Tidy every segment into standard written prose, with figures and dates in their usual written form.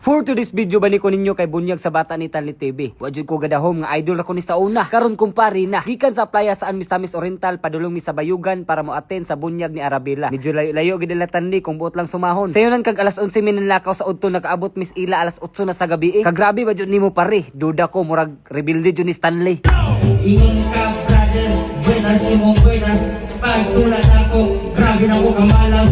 For today's video bani ko ninyo kay bunyag sa bata ni Tanli TV. Wadjud ko gadahom nga idol ako ni sa una. Karon kumpari na. Gikan sa playa saan Misamis Oriental padulong mi sa Bayugan para mo attend sa bunyag ni Arabela. Medyo layo gid nila Tanli kung buot lang sumahon. Sayonan kag alas 11 minanlakaw sa udto nakaabot Miss Ila alas 8 na sa gabi. Kagrabe ba jud nimo pare? Duda ko murag rebuilde jud ni Stanley. Ingon ka brother, buenas imong buenas. Pagtulat ako, grabe na ko kamalas.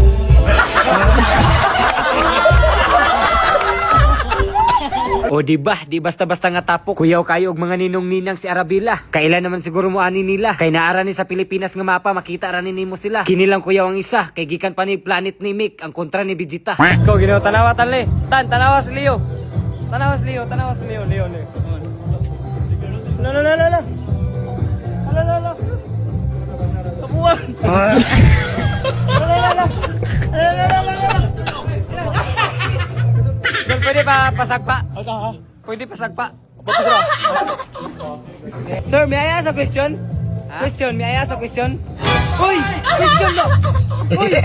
O di basta-basta nga tapok. Kuyaw kayo og mga ninong-ninang si Arabela. Kailan naman siguro mo ani nila. Kay naara ni sa Pilipinas nga mapa makita ra nimo sila. Kinilang kuyaw ang isa kay gikan pa ni Planet ni Mick ang kontra ni Vegeta. Let's go Ginoo tanawa Tanli. Tanawa si Leo. Tanawa si Leo, Leo. La. La. Tapuan. La. Pwede pa pasagpa? Pwede pasagpa? Sir, may I ask a question? May I ask a question? Uy! Question mo! Uy!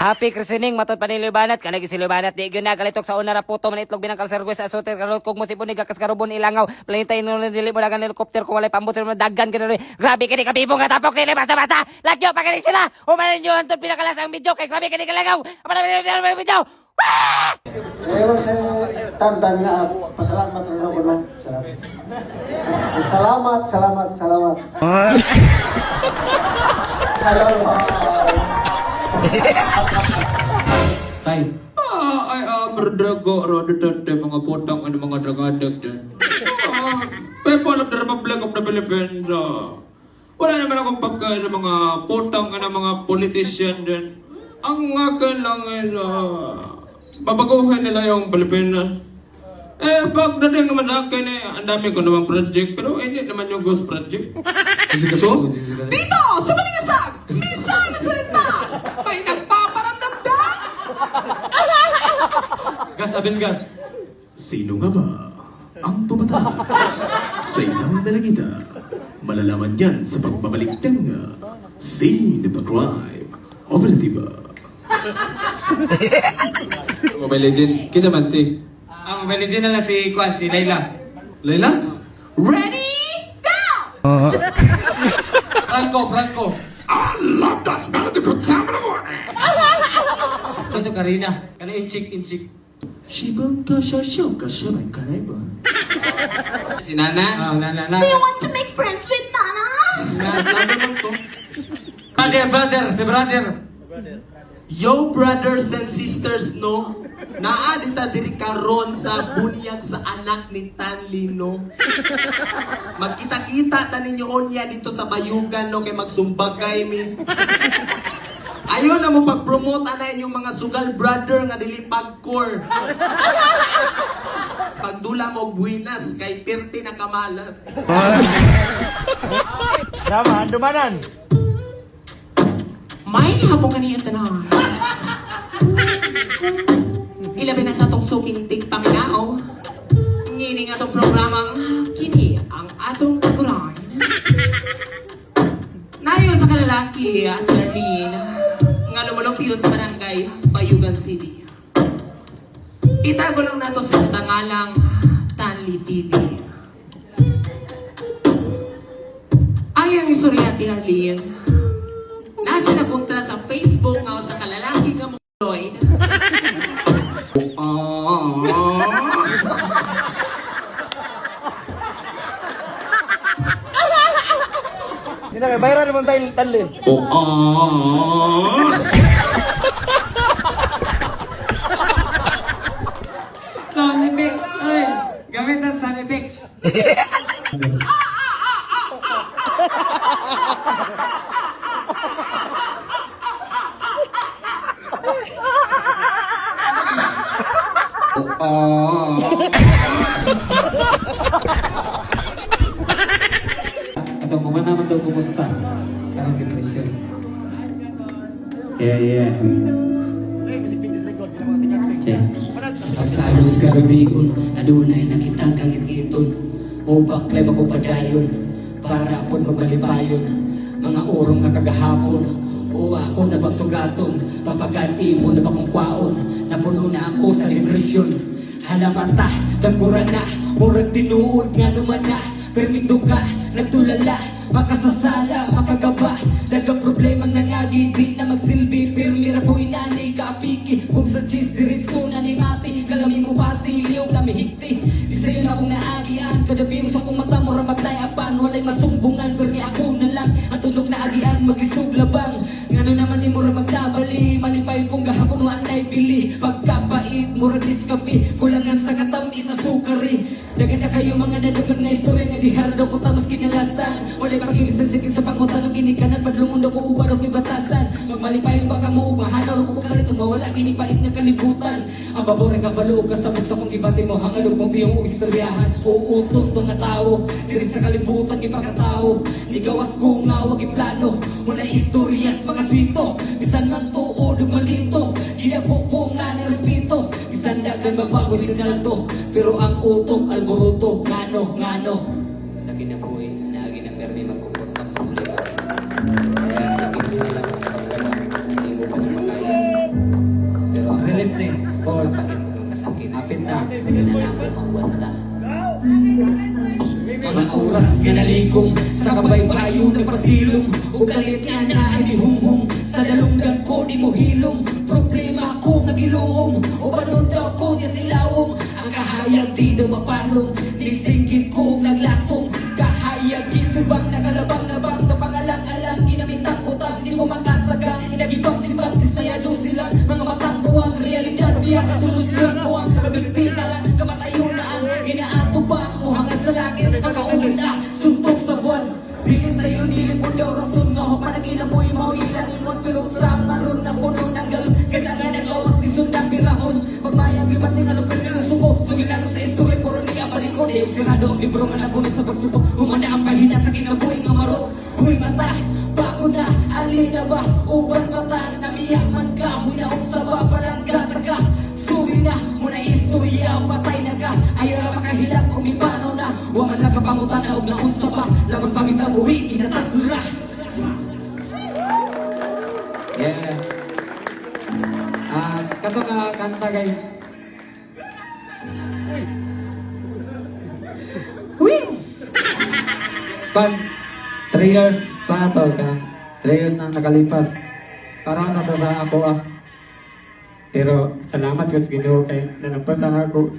Happy christening matod pa ni Libanat kanagi si Libanat di gyud nagalitok sa una ra puto man itlog binangkal sergwe sa asoter karot kog mo sipon ni gakas karubon ilangaw planetay no dili mo dagan helicopter ko walay pambot sa dagan ganoy grabe kini kabibo nga tapok dili basta lagyo pa kini sila umanan nyo antud pinakalas ang video kay grabe kini kalangaw amana video. Ewan sa tandan nga, pasalamat rin ako no. Salamat. Hello. Tay. Ay, berdrago, rododode, mga potong, ano mga dragadag dyan. Pepalap na Republic of the Philippines. Wala naman akong pagka sa mga potong, ano mga politician dyan. Ang akin lang is, babaguhin nila yung Pilipinas. Pagdating naman sa akin ang dami ko namang project, pero hindi naman yung ghost project. Kaso? Dito! Sa Malingasag! Minsan masalita! May nagpaparamdam ka! Gas, abin gas. Sino nga ba ang pumatay sa isang dalagita? Malalaman yan sa pagbabalik ng scene of the crime. Operativa. Mobile Legend. Kisa man si? Ang Mobile Legend na lang si Kwan, si Layla. Layla? Ready? Go! Franco. I love that smell of the good time in the morning! Ito Karina. Kana inchik. Shibang ka siya may kanay ba? Si Nana. Nana. Do you want to make friends with Nana? Si brother. Yo brothers and sisters no, naadita diri karon sa bunyag sa anak ni Tanli no. Magkita-kita ta ninyo onya dito sa Bayugan no kay magsumbagay mi. Ayaw na mo pag-promote ana inyong mga sugal brother nga dili pagkor. Pagdula mo og buinas kay pirti na kamalas. Tama, dumanan. May hapon kaniya tanan. Ilabi na sa atong suking tigpaminao. Ngini nga atong programang kini ang atong taguran. Nayo sa kalalaki at Arlene nga lumulupyo sa barangay Bayugan City. Itago lang nato sa tangalang Tanli TV. Ang istorya ti Arlene nasa na punta sa Facebook nga sa kalalaki nga mong Lloyd. Hindi na, viral naman tayo Tanli. Sound effects. Ay, gamitan sound effects. Atong kumana man daw kumusta? Karang depression. Yeah. Sa pagsalos kagabigon, adunay nakitang kangit-giton. O baklay ako padayon, para pon mabalipayon. Mga urong nga kagahapon, o ako na bagsugaton, papagan imo na bakong kwaon. napuno na ako sa depresyon. Halamata, dagura na, murag tinuod nga naman na. Permito ka, nagtulala, makasasala, makagaba. Dagang problemang nangagi, di na magsilbi. Pirmira ko inani, kaapiki. Kung sa cheese, diritso na ni mati. Kalami mo pasiliw, kami hikti. Di sa'yo na akong naagian. Kadabi sa akong mata, mura maglayapan. Walay masumbungan, pero ni ako na lang. Ang tunog na agian, magisog labang. Ngano naman ni mura magdabali. Malipayon kong gahapon, wanay pili. Pagkapait, mura diskapi. Kulangan sa katamis sa sukari. Dagan na kayo mga nadugan nga istorya nga diharado ko tamas kinalasan. Walay pakibisan-sikin sa pangutan ng kinikanan. Padlungon daw ko ubaro ko'y batasan. Magmalipayon baka mo, mahanaw ko ka rito. Mawala kinipait na kalibutan. Ang babore ka baluog kasabot sa kong ibate mo. Hangalog mong biyong o istoryahan. Uutong to nga tao. Diri sa kalibutan ipakatao. Ligawas ko nga wag iplano. Muna istoryas mga swito. Bisan man to o malito. Ginako ko nga ni respeto. Bisan dagan magbago signal to. Pero ang utok alboroto. Ngano. Sa kinabuhi, naagi ng permi magkumport ng problema. Kaya nagiging nila ko sa problema. Hindi mo pa na makaya. Pero ang release din. Paul, kapagin mo kang kasakit. Apit na. Sige na ako magwanta. Mga oras ganaligong sa kabaybayo nagpasilong. O galit nga na ay bihumhum. Sa dalunggan ko di mo hilong. Problema ko nagiluong. O panundaw ko niya silawong. Ang kahayag di daw mapalong. Nisinggit ko naglasong. Kahayag isubang nakalabang na bang. Kapangalang-alang ginamit ang utang. Di ko makasaga. Inagibang sibang dismayado sila. Mga matang buwang realidad. Biyak solusyon ko ang kabigti na lang. Kamatayo na ang ginaato pa. Muhangan sa langit. Ang kaulit suntok sa buwan. Bilis sa'yo nilipod daw rason. Nga ho panagina mo'y mau ilang ingot. Pero sa maroon na puno ng galon. Ganda nga nagawas di sundang birahon. Magmayang gibat ni anong pagkalusuko. Sumilano sa istorya puro niya balikod. Di yung sirado ang libro nga nabuno sa pagsubok. Humana ang pahina sa kinabuhi nga maro. Huy mata, bago na, alina ba? Uban mata, namiyak man ka. Hunaog sa babalang gata ka. Suri na, muna istorya, patay na ka. Ayaw na makahilat, umipanaw na. Waman na kapangutan na, huwag na unsa pa. Laban pamitang uwi, inatagura. Yeah. Kato nga kanta guys. Pag 3 years pa na to ka. 3 years na nakalipas. Parang nato sa ako Pero salamat ko sa Ginoo kay nalampasan ako.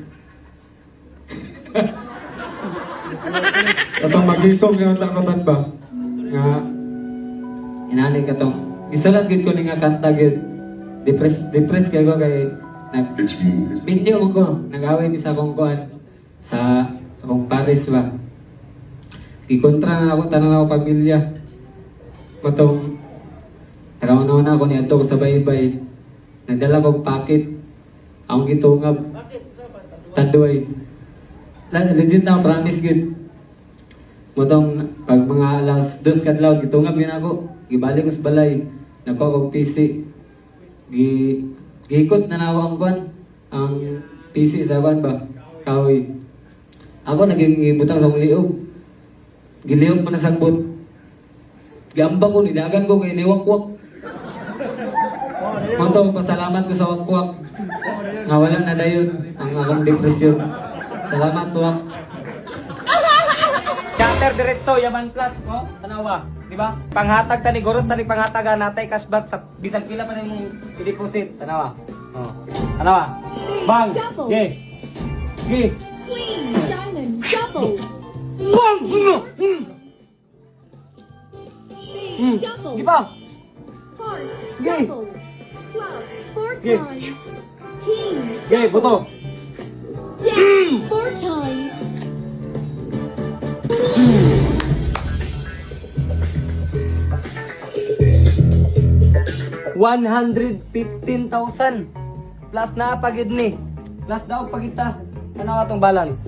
Katong maglikong nga takotan ba? Nga inani ka tong isulat gid ko ni nga kanta gid. Depressed kay ko kay video mo ko nag-away mi sa akong kuan sa akong Paris ba. Gikontra na ako tanan ako pamilya. Matong tagauna-una ako ni ato sa baybay. Nagdala kong packet. Akong gitungab. Tanduay. Legit na promise gid. Motong pag mga alas 2 kadlaw gitungab yun ako. Gibalik ko sa balay. Nagkuha kong PC. Giikot na nawa ang kwan. Ang PC sa ban ba? Kahoy. Ako naging butang sa akong liog. Giliog pa na sagbot. Gambang ko, nidagan ko kay niwakwak. Motong pasalamat ko sa wakwak. Nga wala na dayon ang akong depresyon. Salamat tuwak. Scatter diretso Yaman Plus, no? Tanawa, di ba? Panghatag tani gorot tani panghatagan natay cashback sa bisan pila pa nimong i-deposit, tanawa. Oh. Tanawa. Bang. Ge. Ge. Queen, diamond, double. Bang. Double. Di ba? Heart, Yay. double. Club, 4 Yay. times. King, Ge, boto. Jack, 4 times. $115,000 plus na pagid ni. Plus daw pagita. Tanawa tong balance.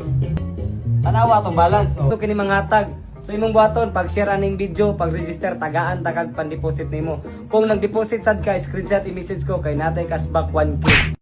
Tanawa tong balance. Ito kini manghatag. So imong buhaton pag share aning video, pag register tagaan tagag pan deposit nimo. Kung nag-deposit sad ka, screenshot i-message ko kay natay cashback 1K.